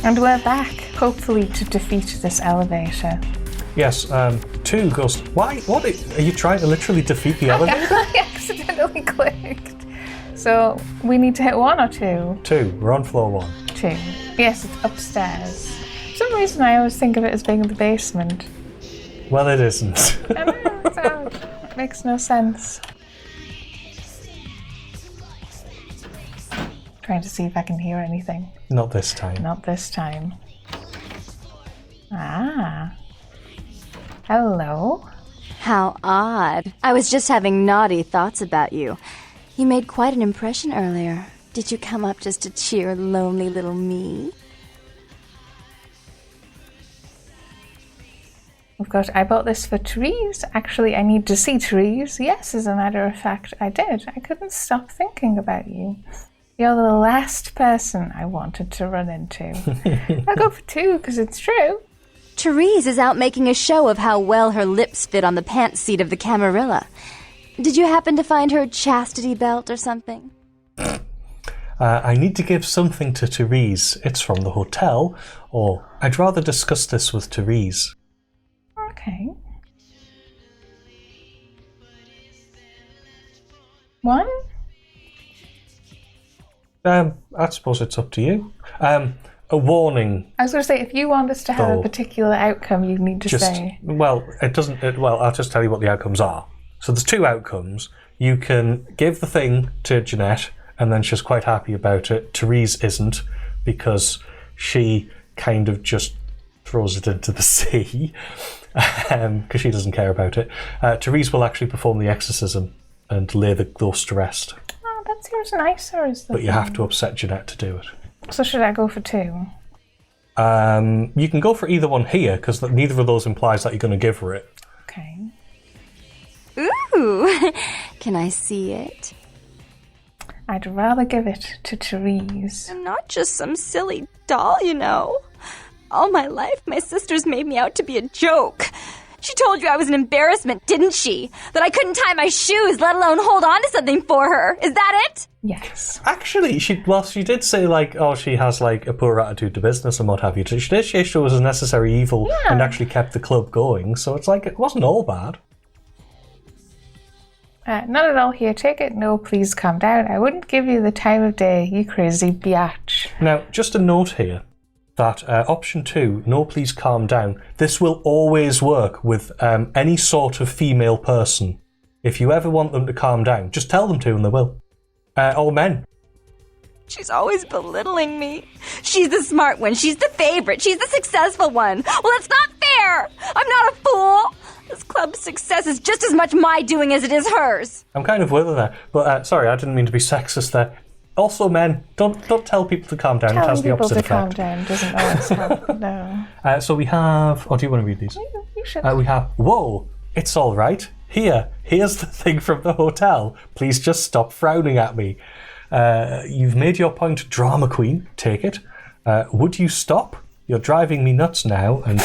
And we're back, hopefully to defeat this elevator. Yes, 2 goes... Why? What? Are you trying to literally defeat the elevator? I accidentally clicked. So, we need to hit 1 or 2? 2. We're on floor 1. 2. Yes, it's upstairs. For some reason I always think of it as being in the basement. Well, it isn't. I know, so it makes no sense. Trying to see if I can hear anything. Not this time. Not this time. Ah. Hello. How odd. I was just having naughty thoughts about you. You made quite an impression earlier. Did you come up just to cheer lonely little me? Of course, I bought this for Therese. Actually, I need to see Therese. Yes, as a matter of fact, I did. I couldn't stop thinking about you. You're the last person I wanted to run into. I'll go for 2 because it's true. Therese is out making a show of how well her lips fit on the pants seat of the Camarilla. Did you happen to find her chastity belt or something? I need to give something to Therese. It's from the hotel, or I'd rather discuss this with Therese. Okay. 1? I suppose it's up to you. A warning. I was going to say, if you want us to have a particular outcome, you need to say. Well, it doesn't. Well, I'll just tell you what the outcomes are. So there's 2 outcomes. You can give the thing to Jeanette, and then she's quite happy about it. Therese isn't, because she kind of just throws it into the sea, because she doesn't care about it. Therese will actually perform the exorcism and lay the ghost to rest. Oh, that seems nicer, is the But you have to upset Jeanette to do it. So should I go for 2? You can go for either one here, because neither of those implies that you're going to give her it. Okay. Ooh, can I see it? I'd rather give it to Therese. I'm not just some silly doll, you know. All my life, my sisters made me out to be a joke. She told you I was an embarrassment, didn't she? That I couldn't tie my shoes, let alone hold on to something for her. Is that it? Yes. Actually, she did say, like, oh, she has, like, a poor attitude to business and what have you. She did say she was a necessary evil and actually kept the club going. So it's like, it wasn't all bad. Not at all here. Take it. No, please calm down. I wouldn't give you the time of day, you crazy biatch. Now, just a note here that option 2, no, please calm down. This will always work with any sort of female person. If you ever want them to calm down, just tell them to and they will. Or men. She's always belittling me. She's the smart one. She's the favorite. She's the successful one. Well, it's not fair. I'm not a fool. This club's success is just as much my doing as it is hers. I'm kind of with her there. But sorry, I didn't mean to be sexist there. Also, men, don't tell people to calm down. It has the opposite effect. Telling people to calm down doesn't always help. No. So we have... Oh, do you want to read these? You should. We have... Whoa, it's all right. Here's the thing from the hotel. Please just stop frowning at me. You've made your point, drama queen. Take it. Would you stop? You're driving me nuts now, and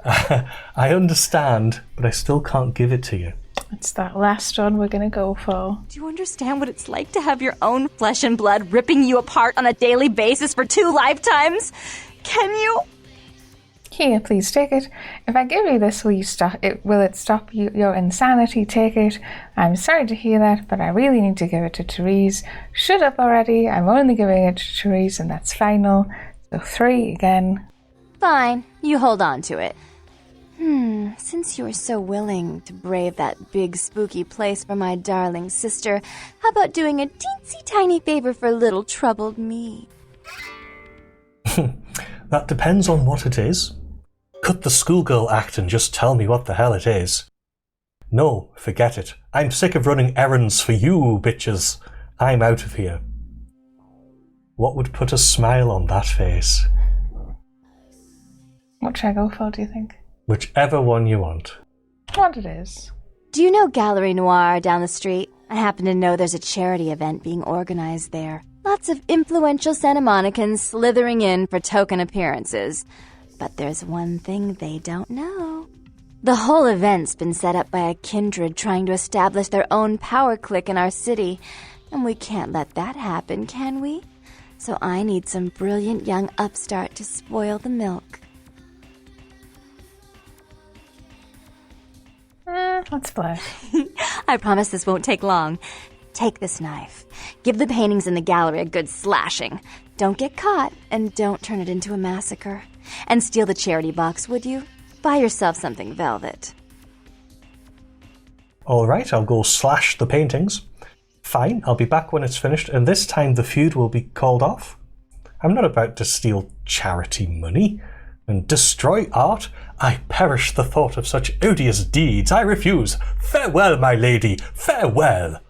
I understand, but I still can't give it to you. It's that last one we're going to go for. Do you understand what it's like to have your own flesh and blood ripping you apart on a daily basis for 2 lifetimes? Can you? Here, please take it. If I give you this, will it stop your insanity? Take it. I'm sorry to hear that, but I really need to give it to Therese. Shut up already. I'm only giving it to Therese, and that's final. So 3 again. Fine. You hold on to it. Since you're so willing to brave that big spooky place for my darling sister, how about doing a teensy tiny favor for little troubled me? That depends on what it is. Cut the schoolgirl act and just tell me what the hell it is. No, forget it. I'm sick of running errands for you, bitches. I'm out of here. What would put a smile on that face? What should I go for, do you think? Whichever one you want. What it is. Do you know Gallery Noir down the street? I happen to know there's a charity event being organized there. Lots of influential Santa Monicans slithering in for token appearances. But there's one thing they don't know. The whole event's been set up by a kindred trying to establish their own power clique in our city. And we can't let that happen, can we? So I need some brilliant young upstart to spoil the milk. Let's play. I promise this won't take long. Take this knife. Give the paintings in the gallery a good slashing. Don't get caught, and don't turn it into a massacre. And steal the charity box, would you? Buy yourself something velvet. Alright, I'll go slash the paintings. Fine, I'll be back when it's finished, and this time the feud will be called off. I'm not about to steal charity money and destroy art. I perish the thought of such odious deeds. I refuse. Farewell, my lady, farewell.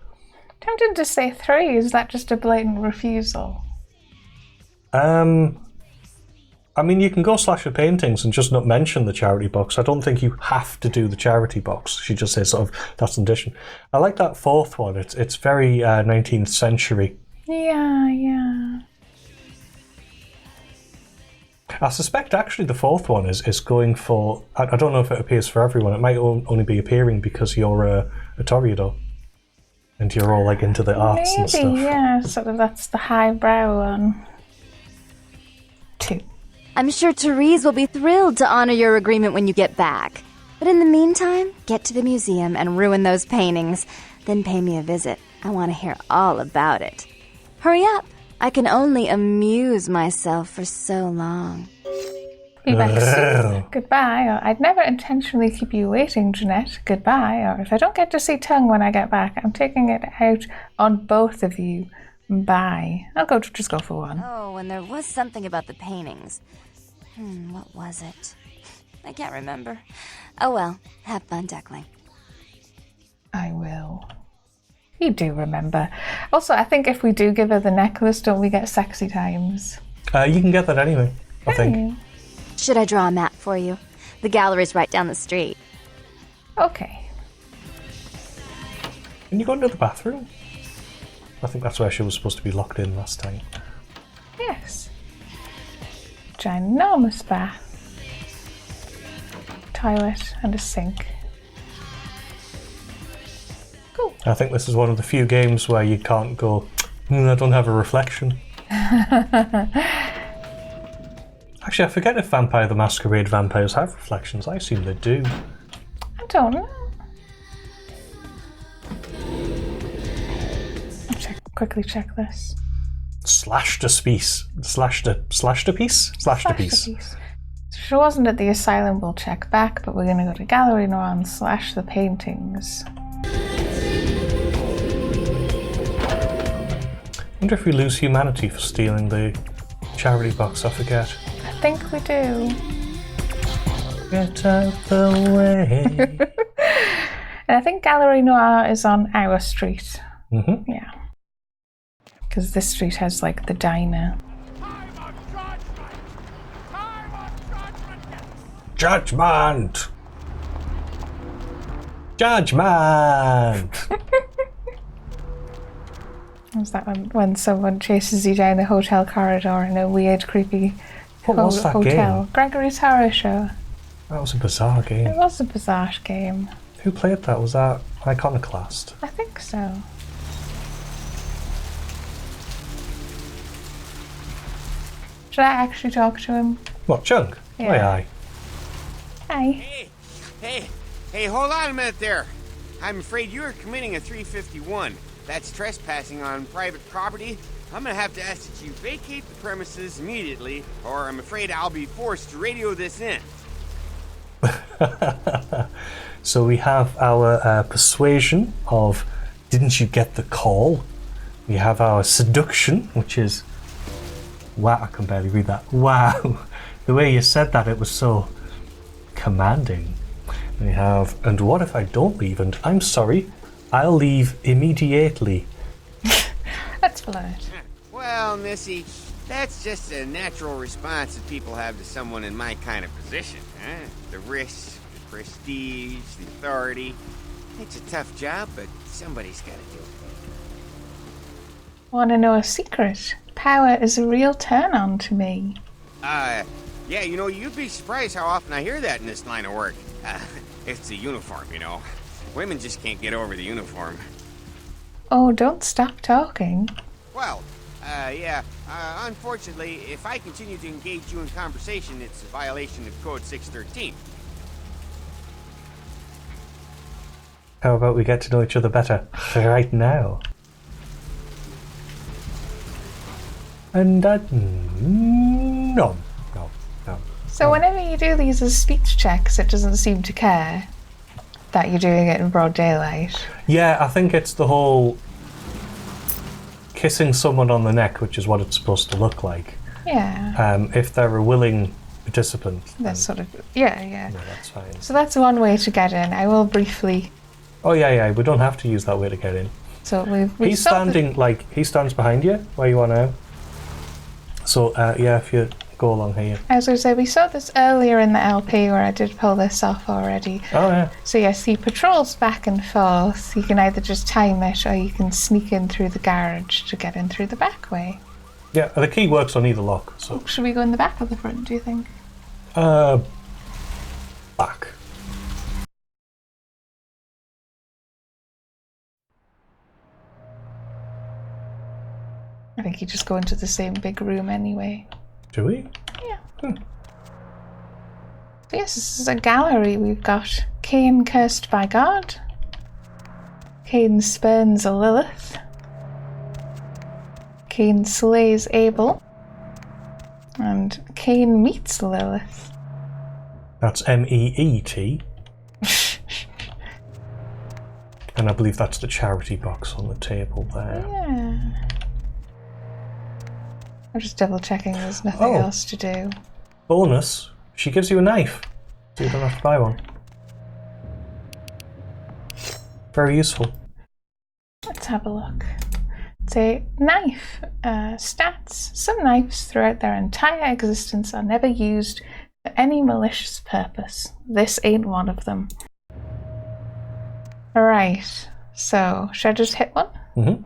Tempted to say 3. Is that just a blatant refusal? I mean, you can go slash the paintings and just not mention the charity box. I don't think you have to do the charity box. She just says sort of, that's an addition. I like that 4th one. It's very 19th century. Yeah. I suspect actually the 4th one is going for... I don't know if it appears for everyone. It might only be appearing because you're a Toreador. And you're all like into the arts and stuff. Maybe, yeah. Sort of that's the highbrow one. 2. I'm sure Therese will be thrilled to honor your agreement when you get back. But in the meantime, get to the museum and ruin those paintings. Then pay me a visit. I want to hear all about it. Hurry up. I can only amuse myself for so long. Be back soon. Goodbye. Or I'd never intentionally keep you waiting, Jeanette. Goodbye. Or if I don't get to see Tongue when I get back, I'm taking it out on both of you. Bye. I'll just go for 1. Oh, and there was something about the paintings. What was it? I can't remember. Oh well, have fun, Duckling. I will. You do remember. Also, I think if we do give her the necklace, don't we get sexy times? You can get that anyway, I think. Should I draw a map for you? The gallery's right down the street. Okay. Can you go into the bathroom? I think that's where she was supposed to be locked in last time. Yes. Ginormous bath. Toilet and a sink. Cool. I think this is one of the few games where you can't go, I don't have a reflection. Actually, I forget if Vampire the Masquerade vampires have reflections. I assume they do. I don't know. I'll quickly check this. Slashed a piece. Slashed a piece? She wasn't at the asylum, we'll check back, but we're going to go to Gallery Noir and slash the paintings. I wonder if we lose humanity for stealing the charity box, I forget. I think we do. Get out the way. And I think Gallery Noir is on our street. Mm-hmm. Yeah. Because this street has like the diner. Judgment! Judgment! Was that when someone chases you down the hotel corridor in a weird, creepy was that hotel? game? Gregory's Horror Show. That was a bizarre game. It was a bizarre game. Who played that? Was that Iconoclast? I think so. Should I actually talk to him? What, Chunk? Yeah. Aye. Hi. Hey, hold on a minute there. I'm afraid you are committing a 351. That's trespassing on private property. I'm gonna have to ask that you vacate the premises immediately, or I'm afraid I'll be forced to radio this in. So we have our persuasion of didn't you get the call? We have our seduction, which is... Wow, I can barely read that. Wow. The way you said that, it was so commanding. We have, and what if I don't leave? And I'm sorry, I'll leave immediately. That's polite. Well, Missy, that's just a natural response that people have to someone in my kind of position. The risk, the prestige, the authority. It's a tough job, but somebody's got to do it. Want to know a secret? Power is a real turn-on to me. Yeah, you know, you'd be surprised how often I hear that in this line of work. It's the uniform, you know. Women just can't get over the uniform. Oh, don't stop talking. Well, Yeah. Unfortunately, if I continue to engage you in conversation, it's a violation of Code 613. How about we get to know each other better right now? And no. So whenever you do these as speech checks, it doesn't seem to care that you're doing it in broad daylight. Yeah, I think it's the whole kissing someone on the neck, which is what it's supposed to look like. Yeah. If they're a willing participant. That's sort of, yeah. No, that's fine. So that's one way to get in. I will briefly... Oh yeah, we don't have to use that way to get in. So we've He's standing, he stands behind you, where you are now. So, yeah, if you go along here. I was going to say, we saw this earlier in the LP where I did pull this off already. Oh, yeah. So yes, he patrols back and forth. You can either just time it or you can sneak in through the garage to get in through the back way. Yeah, the key works on either lock, so... Should we go in the back or the front, do you think? Back. I think you just go into the same big room anyway. Do we? Yeah. So yes, this is a gallery. We've got Cain cursed by God. Cain spurns a Lilith. Cain slays Abel. And Cain meets Lilith. That's M-E-E-T. And I believe that's the charity box on the table there. Yeah. I'm just double checking there's nothing else to do. Bonus, she gives you a knife, so you don't have to buy one. Very useful. Let's have a look. It's a knife. Stats. Some knives throughout their entire existence are never used for any malicious purpose. This ain't one of them. Alright, so should I just hit one? Mm-hmm.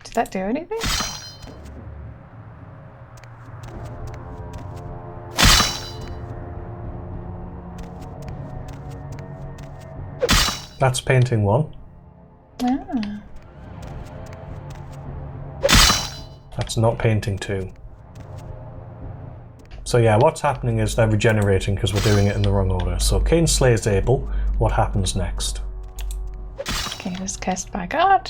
Did that do anything? That's painting one. Ah. That's not painting two. So yeah, what's happening is they're regenerating because we're doing it in the wrong order. So Cain slays Abel. What happens next? Cain is cursed by God.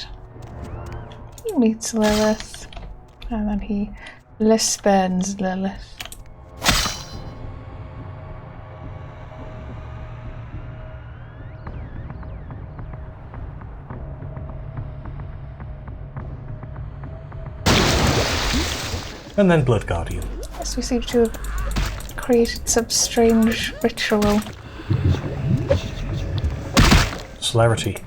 He meets Lilith. And then he spurns Lilith. And then Blood Guardian. Yes, we seem to have created some strange ritual. Celerity.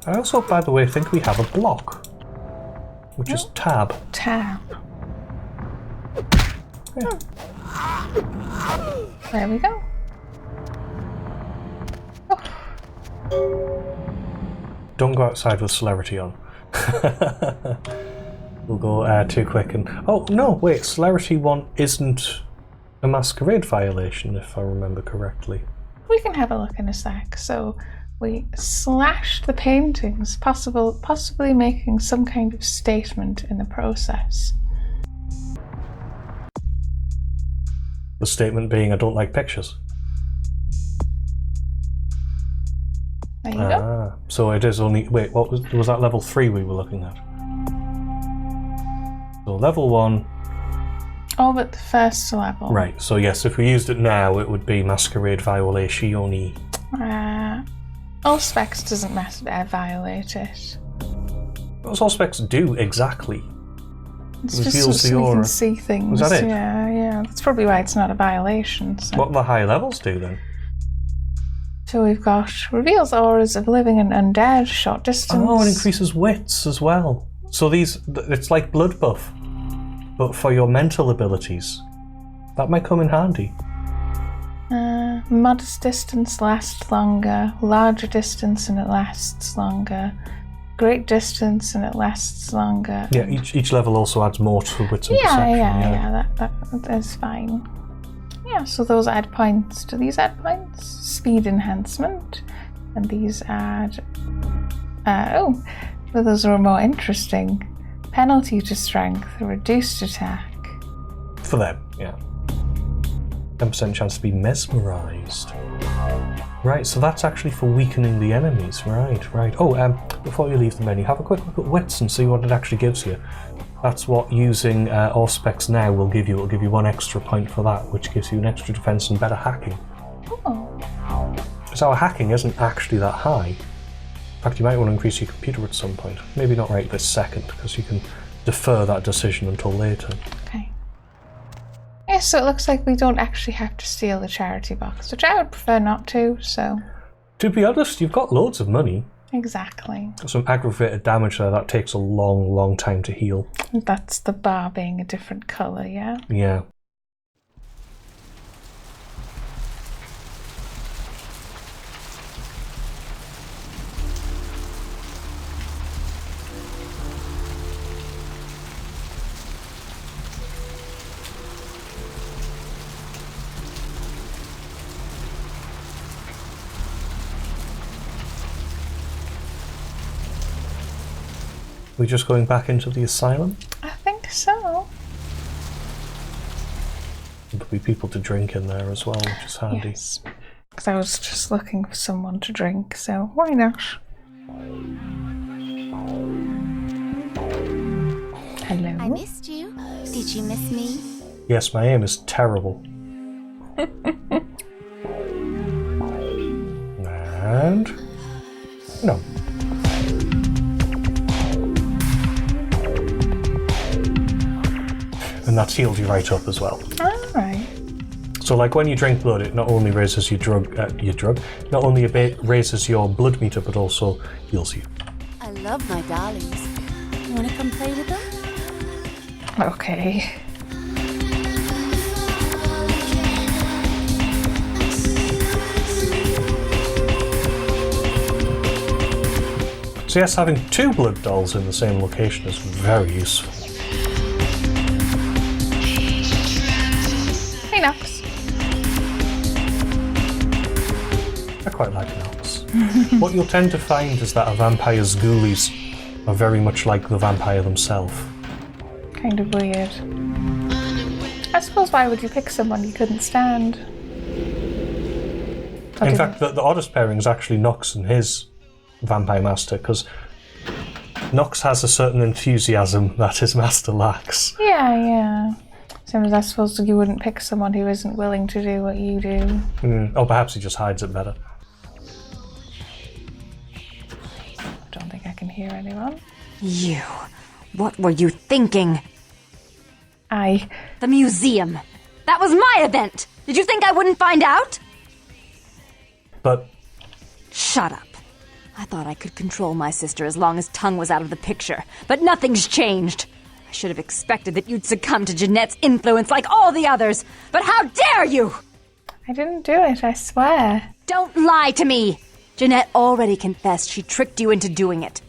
I also, by the way, think we have a block, which is tab. Tab. Yeah. There we go. Don't go outside with celerity on. We'll go too quick and... Oh, no, wait, celerity 1 isn't a masquerade violation, if I remember correctly. We can have a look in a sec. So we slashed the paintings, possibly making some kind of statement in the process. The statement being, I don't like pictures. There you go. So it is only... Wait, what was that level 3 we were looking at? So level 1... All but the first level. Right, so yes, if we used it now, it would be masquerade violation. All specs doesn't violate it. What all specs do exactly? It's Reveals just so the you aura. can see things. Was that it? Yeah. That's probably why it's not a violation. So. What do the high levels do then? So we've got reveals auras of living and undead, short distance. Oh, it increases wits as well. So it's like blood buff, but for your mental abilities. That might come in handy. Modest distance lasts longer, larger distance and it lasts longer. great distance and it lasts longer. Yeah, each level also adds more to wits and perception. Yeah, that is fine. Yeah, so those add points. Do these add points? Speed enhancement. And these add... well, those are more interesting. Penalty to strength, reduced attack. For them, yeah. 10% chance to be mesmerised. Right, so that's actually for weakening the enemies. Right. Oh, before you leave the menu, have a quick look at wits and see what it actually gives you. That's what using Auspex now will give you. It'll give you 1 extra point for that, which gives you an extra defense and better hacking. Oh. Because our hacking isn't actually that high. In fact, you might want to increase your computer at some point. Maybe not right this second, because you can defer that decision until later. Okay. Yeah, so it looks like we don't actually have to steal the charity box, which I would prefer not to, so... To be honest, you've got loads of money. Exactly. Some aggravated damage there, that takes a long time to heal. That's the bar being a different colour, yeah? Yeah. We're just going back into the asylum? I think so. There'll be people to drink in there as well, which is handy. Yes. Because I was just looking for someone to drink, so why not? Hello? I missed you. Did you miss me? Yes, my aim is terrible. And... no. And that's healed you right up as well. Alright. So like when you drink blood, it not only raises not only raises your blood meter, but also heals you. I love my darlings. You want to come play with them? Okay. So yes, having 2 blood dolls in the same location is very useful. Hey, Nox. I quite like Nox. What you'll tend to find is that a vampire's ghoulies are very much like the vampire themselves. Kind of weird. I suppose why would you pick someone you couldn't stand? In fact, the oddest pairing is actually Nox and his vampire master, because Nox has a certain enthusiasm that his master lacks. Yeah. Same as I suppose you wouldn't pick someone who isn't willing to do what you do. Or perhaps he just hides it better. I don't think I can hear anyone. You. What were you thinking? The museum. That was my event. Did you think I wouldn't find out? But... Shut up. I thought I could control my sister as long as Tongue was out of the picture, but nothing's changed. I should have expected that you'd succumb to Jeanette's influence like all the others, but how dare you! I didn't do it, I swear. Don't lie to me! Jeanette already confessed she tricked you into doing it.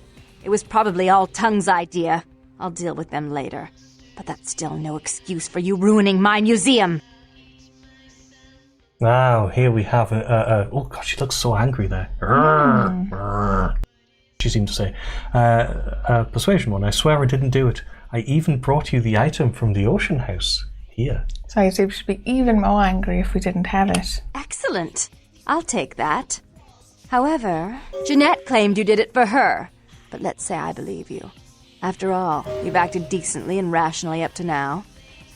It was probably all Tongue's idea. I'll deal with them later. But that's still no excuse for you ruining my museum. Now, here we have oh god, she looks so angry there. She seemed to say, persuasion one, I swear I didn't do it. I even brought you the item from the ocean house. Here. So you should be even more angry if we didn't have it. Excellent. I'll take that. However, Jeanette claimed you did it for her. But let's say I believe you. After all, you've acted decently and rationally up to now.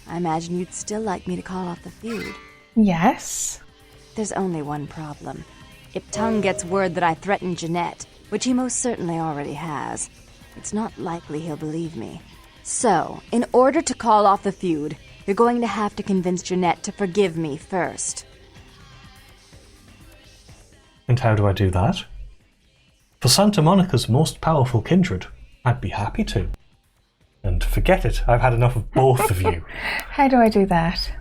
I imagine you'd still like me to call off the feud. Yes. There's only one problem. If Tongue gets word that I threatened Jeanette, which he most certainly already has, it's not likely he'll believe me. So, in order to call off the feud, you're going to have to convince Jeanette to forgive me first. And how do I do that? For Santa Monica's most powerful kindred, I'd be happy to. And forget it, I've had enough of both of you. How do I do that?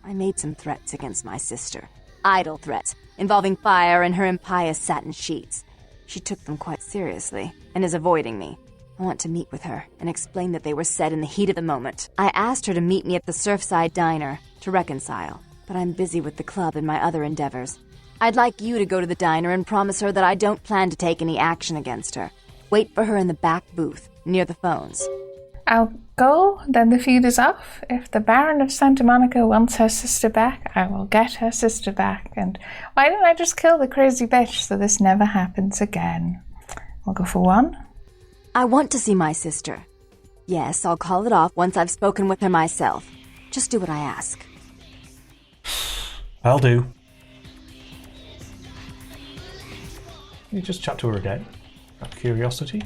I made some threats against my sister. Idle threats, involving fire and her impious satin sheets. She took them quite seriously and is avoiding me. I want to meet with her and explain that they were said in the heat of the moment. I asked her to meet me at the Surfside Diner to reconcile, but I'm busy with the club and my other endeavors. I'd like you to go to the diner and promise her that I don't plan to take any action against her. Wait for her in the back booth, near the phones. I'll go, then the feud is off. If the Baron of Santa Monica wants her sister back, I will get her sister back. And why don't I just kill the crazy bitch so this never happens again? We'll go for 1. I want to see my sister. Yes, I'll call it off once I've spoken with her myself. Just do what I ask. I'll do. Can you just chat to her again? Out of curiosity?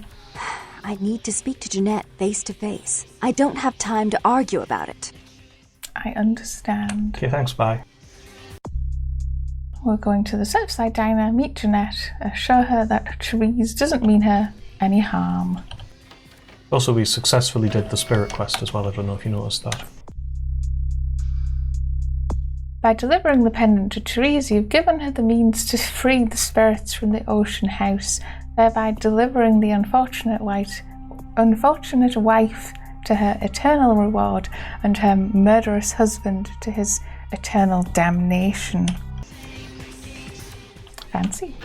I need to speak to Jeanette face to face. I don't have time to argue about it. I understand. Okay, thanks, bye. We're going to the Surfside Diner, meet Jeanette, assure her that Therese doesn't mean her any harm. Also, we successfully did the spirit quest as well. I don't know if you noticed that. By delivering the pendant to Therese, you've given her the means to free the spirits from the ocean house, thereby delivering the unfortunate wife to her eternal reward and her murderous husband to his eternal damnation. Fancy.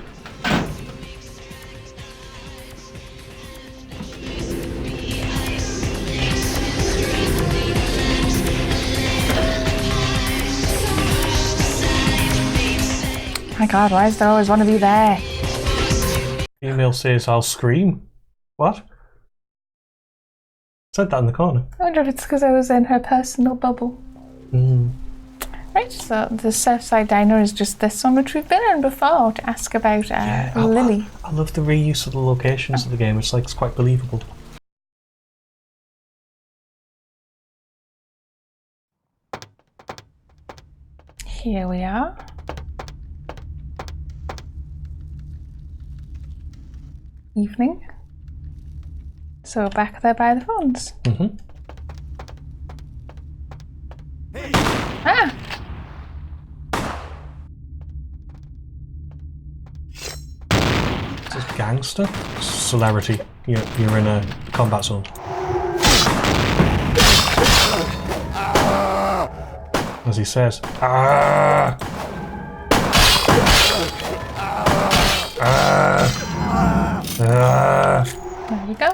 My god, why is there always one of you there? Email says I'll scream. What? Said that in the corner. I wonder if it's because I was in her personal bubble. Mm. Right, so the Surfside Diner is just this one, which we've been in before to ask about Lily. I love the reuse of the locations of the game. It's quite believable. Here we are. Evening. So back there by the phones. Mm-hmm. Ah! Is this gangster? Celerity. You're in a combat zone. As he says. Ah! Ah! There you go.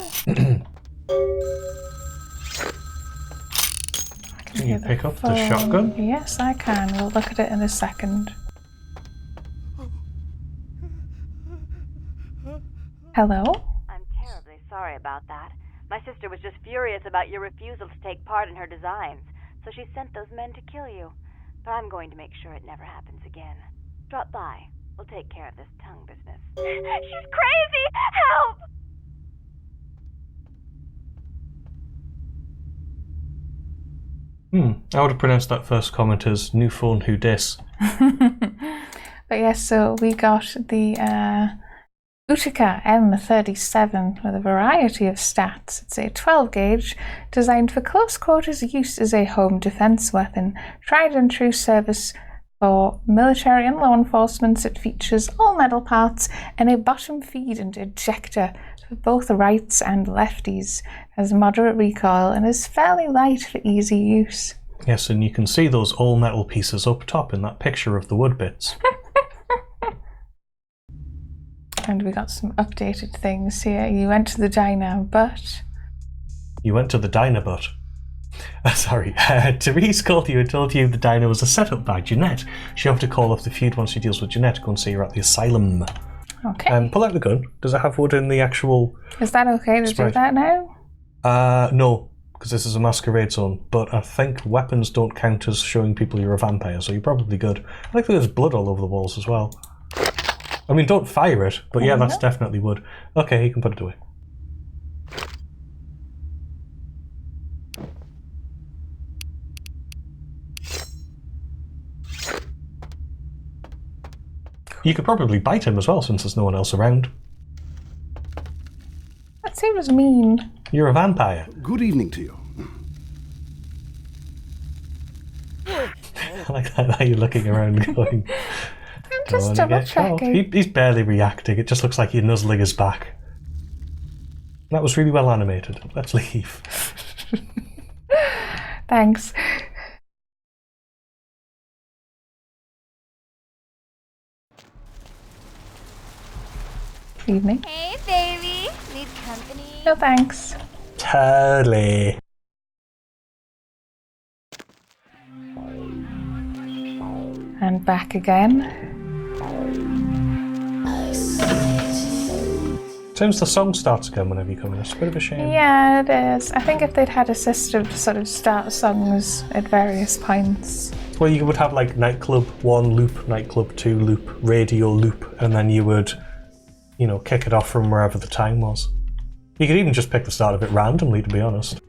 Can you pick up the shotgun? Yes, I can. We'll look at it in a second. Hello? I'm terribly sorry about that. My sister was just furious about your refusal to take part in her designs, so she sent those men to kill you. But I'm going to make sure it never happens again. Drop by. We'll take care of this tongue business. She's crazy! Help! I would have pronounced that first comment as new phone who dis. But yes, so we got the Utica M37 with a variety of stats. It's a 12 gauge, designed for close quarters use as a home defense weapon, tried and true service for military and law enforcement. It features all metal parts and a bottom feed and ejector for both rights and lefties, has moderate recoil and is fairly light for easy use. Yes, and you can see those all metal pieces up top in that picture of the wood bits. And we got some updated things here. You went to the diner, but... You went to the diner, but... Sorry, Therese called you and told you the diner was a setup by Jeanette. She'll have to call off the feud once she deals with Jeanette to go and see her at the asylum. Okay. Pull out the gun. Does it have wood in the actual... Is that okay to do that now? No, because this is a masquerade zone, but I think weapons don't count as showing people you're a vampire, so you're probably good. I think there's blood all over the walls as well. I mean, don't fire it, but yeah, that's definitely wood. Okay, you can put it away. You could probably bite him as well, since there's no one else around. That seems mean. You're a vampire. Good evening to you. I like that, how you're looking around and going... I'm Just Don't wanna double get caught. checking. He's barely reacting. It just looks like you're nuzzling his back. That was really well animated. Let's leave. Thanks. Evening. Hey, baby. Need company? No thanks. Totally. And back again. Seems the song starts again whenever you come in. It's a bit of a shame. Yeah, it is. I think if they'd had a system to sort of start songs at various points. Well, you would have like nightclub 1 loop, nightclub 2 loop, radio loop, and then you would, you know, kick it off from wherever the time was. You could even just pick the start of it randomly, to be honest.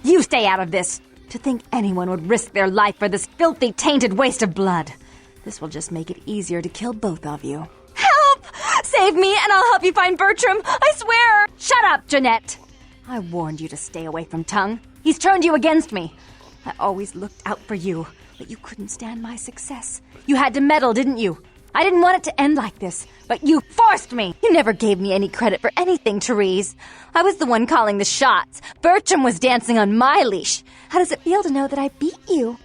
You stay out of this! To think anyone would risk their life for this filthy, tainted waste of blood. This will just make it easier to kill both of you. Help! Save me and I'll help you find Bertram! I swear! Shut up, Jeanette! I warned you to stay away from Tongue. He's turned you against me. I always looked out for you, but you couldn't stand my success. You had to meddle, didn't you? I didn't want it to end like this, but you forced me! You never gave me any credit for anything, Therese. I was the one calling the shots. Bertram was dancing on my leash. How does it feel to know that I beat you?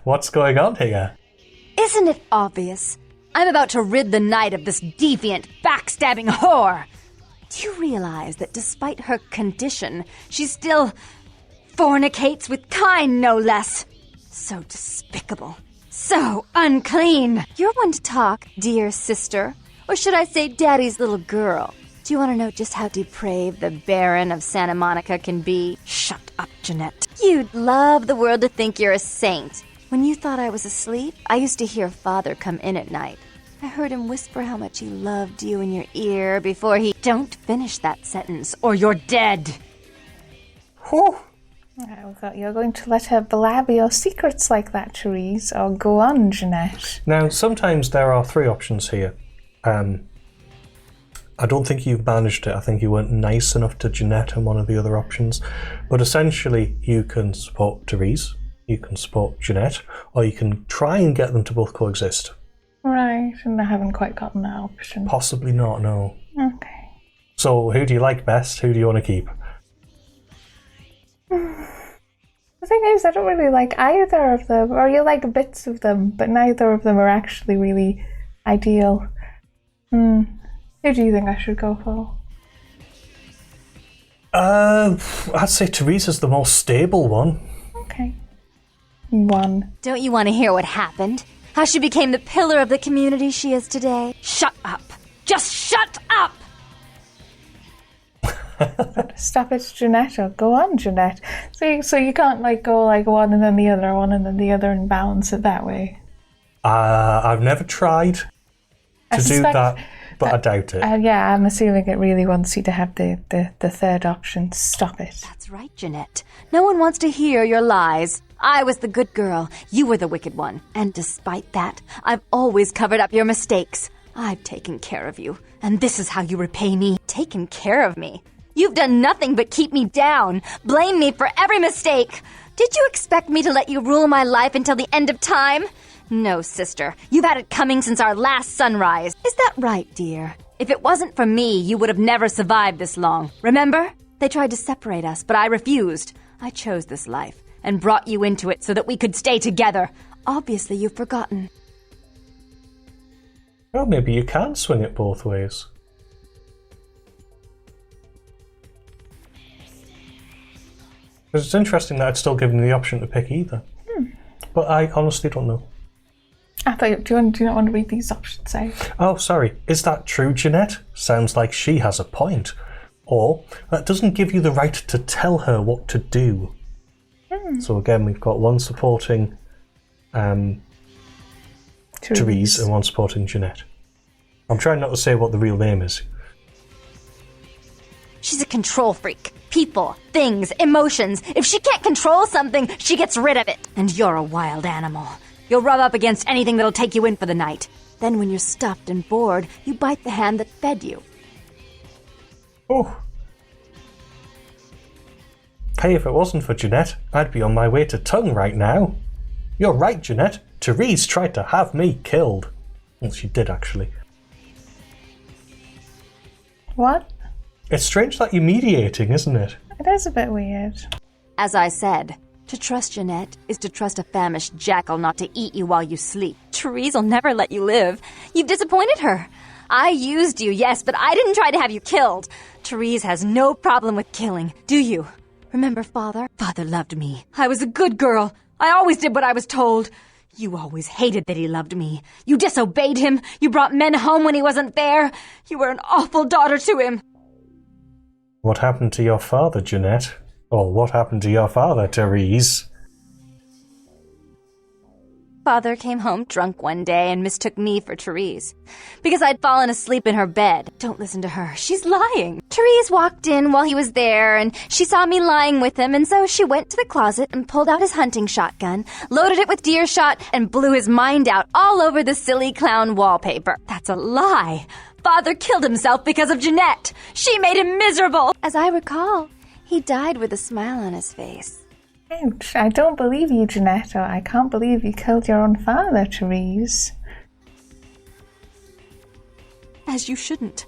What's going on here? Isn't it obvious? I'm about to rid the night of this deviant, backstabbing whore. Do you realize that despite her condition, she still fornicates with Kine, no less? So despicable. So unclean. You're one to talk, dear sister. Or should I say daddy's little girl? Do you want to know just how depraved the Baron of Santa Monica can be? Shut up, Jeanette. You'd love the world to think you're a saint. When you thought I was asleep, I used to hear Father come in at night. I heard him whisper how much he loved you in your ear before he... Don't finish that sentence, or you're dead. Whew. I thought you're going to let her blab your secrets like that, Therese. Or go on, Jeanette. Now, sometimes there are 3 options here. I don't think you've managed it. I think you weren't nice enough to Jeanette on one of the other options. But essentially, you can support Therese, you can support Jeanette, or you can try and get them to both coexist. Right, and I haven't quite gotten that option. Possibly not, no. Okay. So, who do you like best? Who do you want to keep? The thing is, I don't really like either of them, or you like bits of them, but neither of them are actually really ideal. Who do you think I should go for? I'd say Teresa's the most stable one. Okay. 1. Don't you want to hear what happened? How she became the pillar of the community she is today? Shut up! Just shut up! Stop it, Jeanette, or go on, Jeanette. So you can't like go like one and then the other, one and then the other and balance it that way. I've never tried to do that, but I doubt it. Yeah, I'm assuming it really wants you to have the third option. Stop it. That's right, Jeanette. No one wants to hear your lies. I was the good girl. You were the wicked one. And despite that, I've always covered up your mistakes. I've taken care of you. And this is how you repay me. Taken care of me. You've done nothing but keep me down. Blame me for every mistake. Did you expect me to let you rule my life until the end of time? No, sister. You've had it coming since our last sunrise. Is that right, dear? If it wasn't for me, you would have never survived this long. Remember? They tried to separate us, but I refused. I chose this life and brought you into it so that we could stay together. Obviously, you've forgotten. Well, maybe you can swing it both ways. Because it's interesting that I'd still given you the option to pick either. But I honestly don't know. I thought, do you not want to read these options out? Oh, sorry. Is that true, Jeanette? Sounds like she has a point. Or, that doesn't give you the right to tell her what to do. So again, we've got one supporting Therese and one supporting Jeanette. I'm trying not to say what the real name is. She's a control freak. People, things, emotions. If she can't control something, she gets rid of it. And you're a wild animal. You'll rub up against anything that'll take you in for the night. Then when you're stuffed and bored, you bite the hand that fed you. Oh. Hey, if it wasn't for Jeanette, I'd be on my way to Tongue right now. You're right, Jeanette. Therese tried to have me killed. Well, she did, actually. What? It's strange that you're mediating, isn't it? It is a bit weird. As I said, to trust Jeanette is to trust a famished jackal not to eat you while you sleep. Therese will never let you live. You've disappointed her. I used you, yes, but I didn't try to have you killed. Therese has no problem with killing, do you? Remember Father? Father loved me. I was a good girl. I always did what I was told. You always hated that he loved me. You disobeyed him. You brought men home when he wasn't there. You were an awful daughter to him. What happened to your father, Jeanette? Or what happened to your father, Therese? Father came home drunk one day and mistook me for Therese. Because I'd fallen asleep in her bed. Don't listen to her. She's lying. Therese walked in while he was there, and she saw me lying with him, and so she went to the closet and pulled out his hunting shotgun, loaded it with deer shot, and blew his mind out all over the silly clown wallpaper. That's a lie. Father killed himself because of Jeanette. She made him miserable. As I recall, he died with a smile on his face. Ouch, I don't believe you, Jeanette, or I can't believe you killed your own father, Therese. As you shouldn't.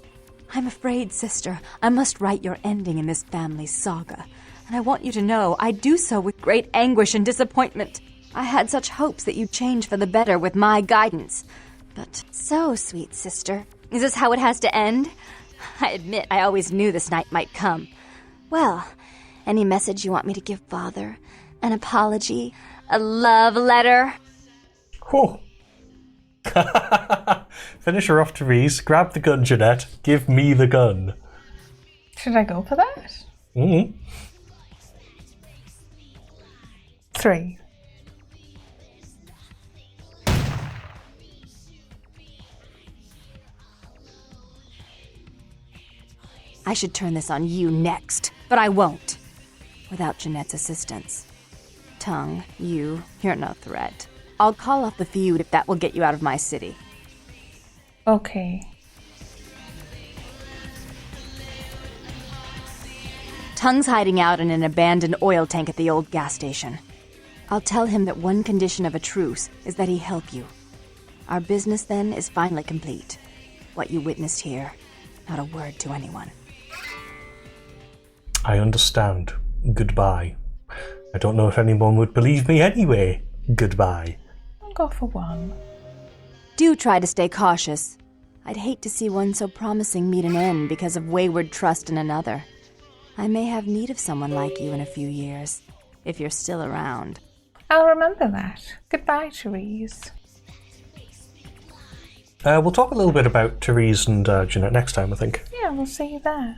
I'm afraid, sister, I must write your ending in this family saga. And I want you to know I do so with great anguish and disappointment. I had such hopes that you'd change for the better with my guidance. But so, sweet sister, is this how it has to end? I admit I always knew this night might come. Well, any message you want me to give Father? An apology? A love letter? Oh. Finish her off, Therese. Grab the gun, Jeanette. Give me the gun. Should I go for that? 3. I should turn this on you next, but I won't. Without Jeanette's assistance. Tongue, you're no threat. I'll call off the feud if that will get you out of my city. Okay. Tongue's hiding out in an abandoned oil tank at the old gas station. I'll tell him that one condition of a truce is that he help you. Our business then is finally complete. What you witnessed here, not a word to anyone. I understand. Goodbye. I don't know if anyone would believe me anyway. Goodbye. I'll go for 1. Do try to stay cautious. I'd hate to see one so promising meet an end because of wayward trust in another. I may have need of someone like you in a few years, if you're still around. I'll remember that. Goodbye, Therese. We'll talk a little bit about Therese and Jeanette next time, I think. Yeah, we'll see you there.